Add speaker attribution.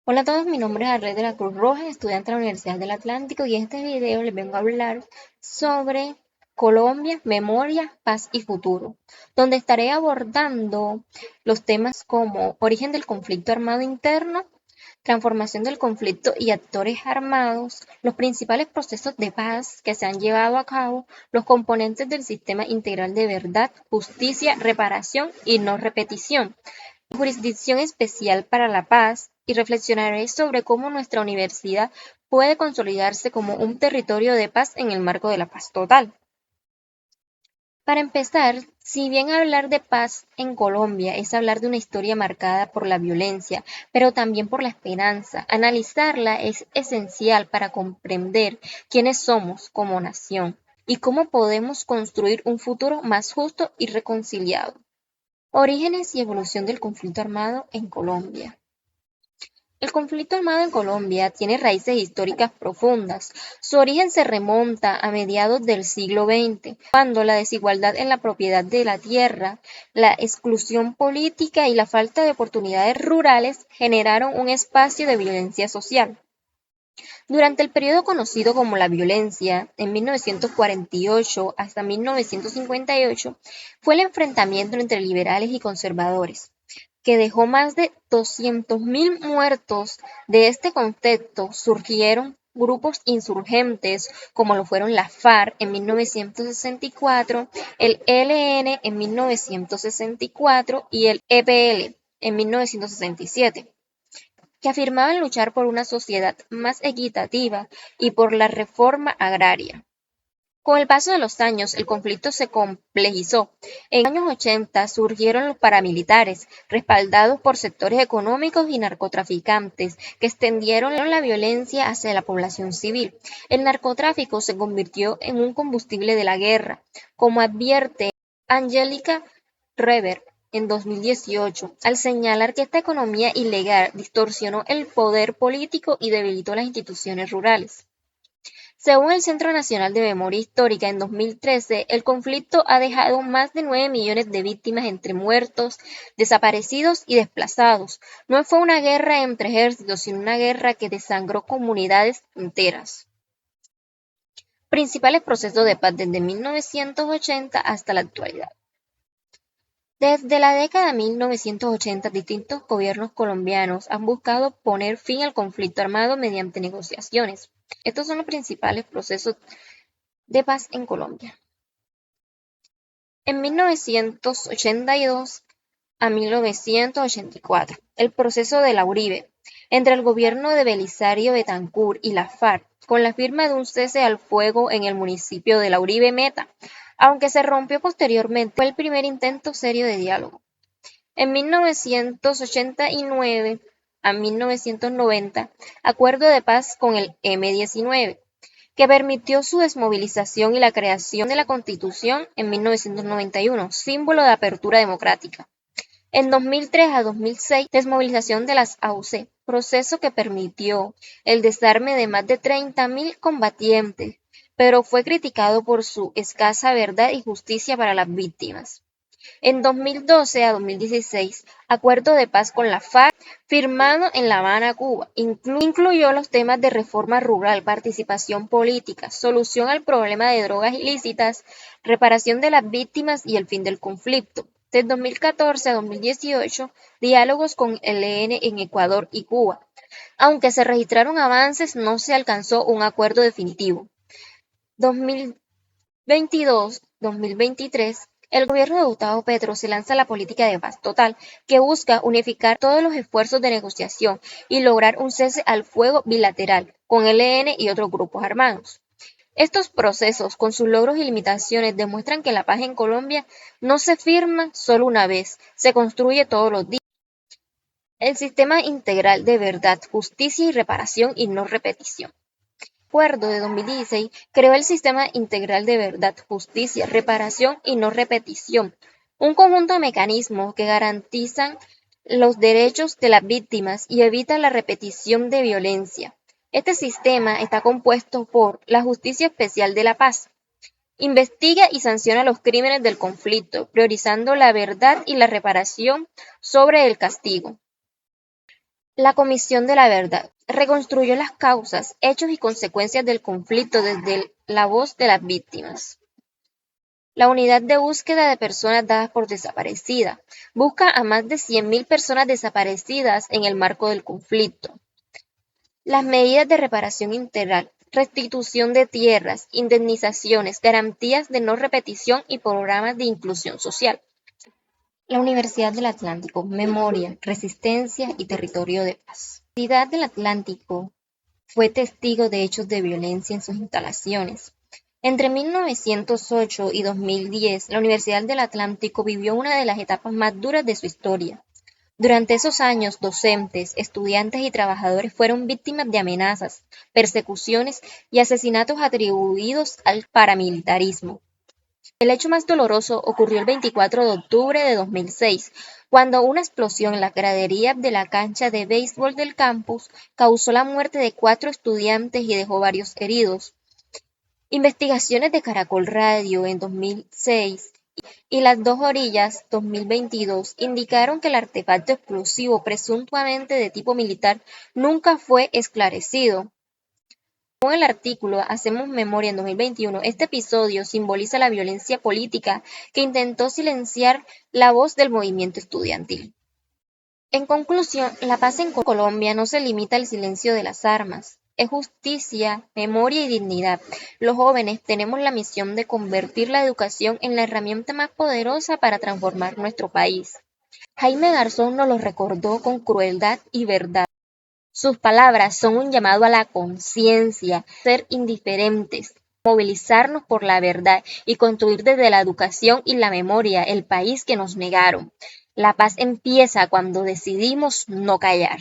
Speaker 1: Hola a todos, mi nombre es Arlet de la Cruz Roja, estudiante de la Universidad del Atlántico, y en este video les vengo a hablar sobre Colombia, memoria, paz y futuro, donde estaré abordando los temas como origen del conflicto armado interno, transformación del conflicto y actores armados, los principales procesos de paz que se han llevado a cabo, los componentes del sistema integral de verdad, justicia, reparación y no repetición, Jurisdicción Especial para la Paz, y reflexionaré sobre cómo nuestra universidad puede consolidarse como un territorio de paz en el marco de la paz total. Para empezar, si bien hablar de paz en Colombia es hablar de una historia marcada por la violencia, pero también por la esperanza, analizarla es esencial para comprender quiénes somos como nación y cómo podemos construir un futuro más justo y reconciliado. Orígenes y evolución del conflicto armado en Colombia. El conflicto armado en Colombia tiene raíces históricas profundas. Su origen se remonta a mediados del siglo XX, cuando la desigualdad en la propiedad de la tierra, la exclusión política y la falta de oportunidades rurales generaron un espacio de violencia social. Durante el periodo conocido como la violencia, en 1948 hasta 1958, fue el enfrentamiento entre liberales y conservadores, que dejó más de 200.000 muertos. De este contexto surgieron grupos insurgentes como lo fueron la FARC en 1964, el ELN en 1964 y el EPL en 1967, que afirmaban luchar por una sociedad más equitativa y por la reforma agraria. Con el paso de los años, el conflicto se complejizó. En los años 80 surgieron los paramilitares, respaldados por sectores económicos y narcotraficantes, que extendieron la violencia hacia la población civil. El narcotráfico se convirtió en un combustible de la guerra, como advierte Angélica Rever en 2018, al señalar que esta economía ilegal distorsionó el poder político y debilitó las instituciones rurales. Según el Centro Nacional de Memoria Histórica, en 2013, el conflicto ha dejado más de 9 millones de víctimas entre muertos, desaparecidos y desplazados. No fue una guerra entre ejércitos, sino una guerra que desangró comunidades enteras. Principales procesos de paz desde 1980 hasta la actualidad. Desde la década de 1980, distintos gobiernos colombianos han buscado poner fin al conflicto armado mediante negociaciones. Estos son los principales procesos de paz en Colombia. En 1982 a 1984, el proceso de la Uribe, entre el gobierno de Belisario Betancur y la FARC, con la firma de un cese al fuego en el municipio de la Uribe Meta, aunque se rompió posteriormente, fue el primer intento serio de diálogo. En 1989 a 1990, acuerdo de paz con el M-19, que permitió su desmovilización y la creación de la Constitución en 1991, símbolo de apertura democrática. En 2003 a 2006, desmovilización de las AUC, proceso que permitió el desarme de más de 30.000 combatientes, pero fue criticado por su escasa verdad y justicia para las víctimas. En 2012 a 2016, acuerdo de paz con la FARC firmado en La Habana, Cuba, incluyó los temas de reforma rural, participación política, solución al problema de drogas ilícitas, reparación de las víctimas y el fin del conflicto. De 2014 a 2018, diálogos con el ELN en Ecuador y Cuba. Aunque se registraron avances, no se alcanzó un acuerdo definitivo. 2022-2023, el gobierno de Gustavo Petro se lanza la política de paz total, que busca unificar todos los esfuerzos de negociación y lograr un cese al fuego bilateral con el ELN y otros grupos armados. Estos procesos, con sus logros y limitaciones, demuestran que la paz en Colombia no se firma solo una vez, se construye todos los días. El sistema integral de verdad, justicia y reparación y no repetición. Acuerdo de 2016 creó el Sistema Integral de Verdad, Justicia, Reparación y No Repetición, un conjunto de mecanismos que garantizan los derechos de las víctimas y evitan la repetición de violencia. Este sistema está compuesto por la Justicia Especial de la Paz. Investiga y sanciona los crímenes del conflicto, priorizando la verdad y la reparación sobre el castigo. La Comisión de la Verdad reconstruyó las causas, hechos y consecuencias del conflicto desde la voz de las víctimas. La Unidad de Búsqueda de Personas Dadas por Desaparecidas busca a más de 100.000 personas desaparecidas en el marco del conflicto. Las medidas de reparación integral, restitución de tierras, indemnizaciones, garantías de no repetición y programas de inclusión social. La Universidad del Atlántico, Memoria, Resistencia y Territorio de Paz. La Universidad del Atlántico fue testigo de hechos de violencia en sus instalaciones. Entre 1908 y 2010, la Universidad del Atlántico vivió una de las etapas más duras de su historia. Durante esos años, docentes, estudiantes y trabajadores fueron víctimas de amenazas, persecuciones y asesinatos atribuidos al paramilitarismo. El hecho más doloroso ocurrió el 24 de octubre de 2006, cuando una explosión en la gradería de la cancha de béisbol del campus causó la muerte de 4 estudiantes y dejó varios heridos. Investigaciones de Caracol Radio en 2006 y Las Dos Orillas 2022 indicaron que el artefacto explosivo presuntamente de tipo militar nunca fue esclarecido. Según el artículo Hacemos Memoria en 2021, este episodio simboliza la violencia política que intentó silenciar la voz del movimiento estudiantil. En conclusión, la paz en Colombia no se limita al silencio de las armas. Es justicia, memoria y dignidad. Los jóvenes tenemos la misión de convertir la educación en la herramienta más poderosa para transformar nuestro país. Jaime Garzón nos lo recordó con crueldad y verdad. Sus palabras son un llamado a la conciencia, ser indiferentes, movilizarnos por la verdad y construir desde la educación y la memoria el país que nos negaron. La paz empieza cuando decidimos no callar.